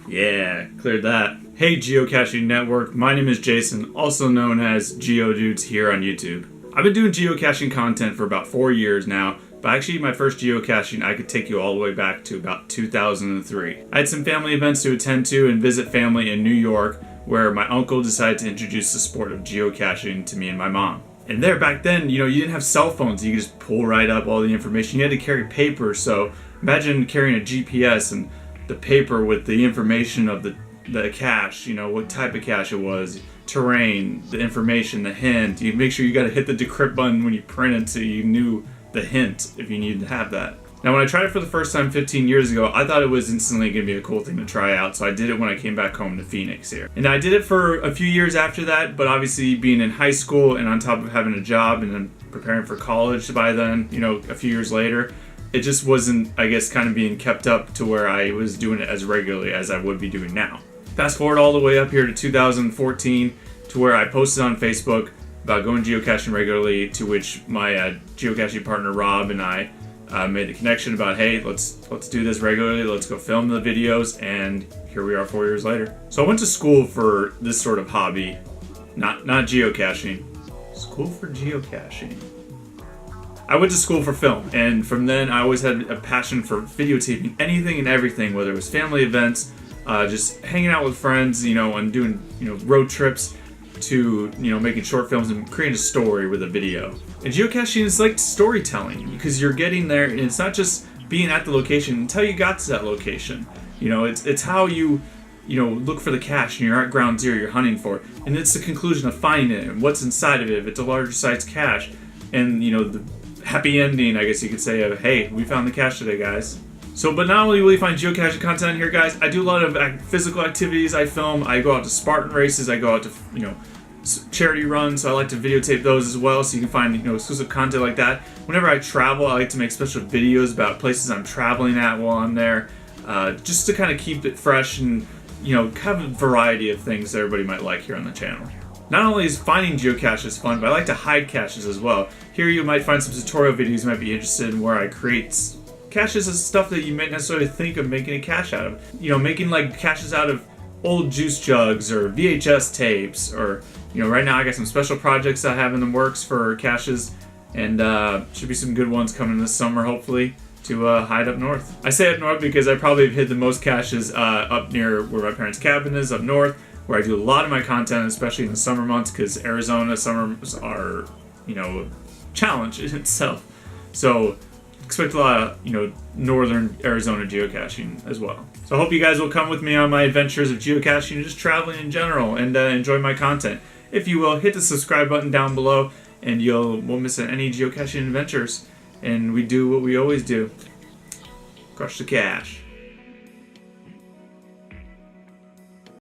Yeah, cleared that. Hey Geocaching Network, my name is Jason, also known as GeoDudez here on YouTube. I've been doing geocaching content for about 4 years now, but actually my first geocaching I could take you all the way back to about 2003. I had some family events to attend to and visit family in New York where my uncle decided to introduce the sport of geocaching to me and my mom. And there back then, you didn't have cell phones, you could just pull right up all the information. You had to carry paper, so imagine carrying a GPS and the paper with the information of the cache, what type of cache it was, terrain, the information, the hint. You make sure you got to hit the decrypt button when you print it so you knew the hint if you needed to have that. Now, when I tried it for the first time 15 years ago, I thought it was instantly going to be a cool thing to try out, so I did it when I came back home to Phoenix here. And I did it for a few years after that, but obviously being in high school and on top of having a job and then preparing for college by then, a few years later, it just wasn't, I guess, kind of being kept up to where I was doing it as regularly as I would be doing now. Fast forward all the way up here to 2014 to where I posted on Facebook about going geocaching regularly, to which my geocaching partner Rob and I made the connection about, hey, let's do this regularly, let's go film the videos, and here we are 4 years later. So I went to school for this sort of hobby, not geocaching, school for geocaching. I went to school for film, and from then I always had a passion for videotaping anything and everything, whether it was family events, just hanging out with friends, and doing, road trips, to, making short films and creating a story with a video. And geocaching is like storytelling, because you're getting there, and it's not just being at the location until you got to that location. It's how you look for the cache, and you're at ground zero, you're hunting for it, and it's the conclusion of finding it, and what's inside of it, if it's a larger size cache, and, the happy ending, I guess you could say, of, hey, we found the cache today, guys. So, but not only will you find geocaching content here, guys, I do a lot of physical activities. I film, I go out to Spartan races, I go out to, charity runs, so I like to videotape those as well, so you can find, exclusive content like that. Whenever I travel, I like to make special videos about places I'm traveling at while I'm there, just to kind of keep it fresh and, have a variety of things that everybody might like here on the channel. Not only is finding geocaches fun, but I like to hide caches as well. Here you might find some tutorial videos you might be interested in where I create caches of stuff that you might necessarily think of making a cache out of. Making like caches out of old juice jugs or VHS tapes, or, right now I got some special projects I have in the works for caches, and should be some good ones coming this summer, hopefully, to hide up north. I say up north because I probably have hid the most caches up near where my parents' cabin is, up north, where I do a lot of my content, especially in the summer months, because Arizona summers are, a challenge in itself. So expect a lot of, northern Arizona geocaching as well. So I hope you guys will come with me on my adventures of geocaching and just traveling in general, and enjoy my content. If you will, hit the subscribe button down below, and you won't miss any geocaching adventures. And we do what we always do: crush the cache.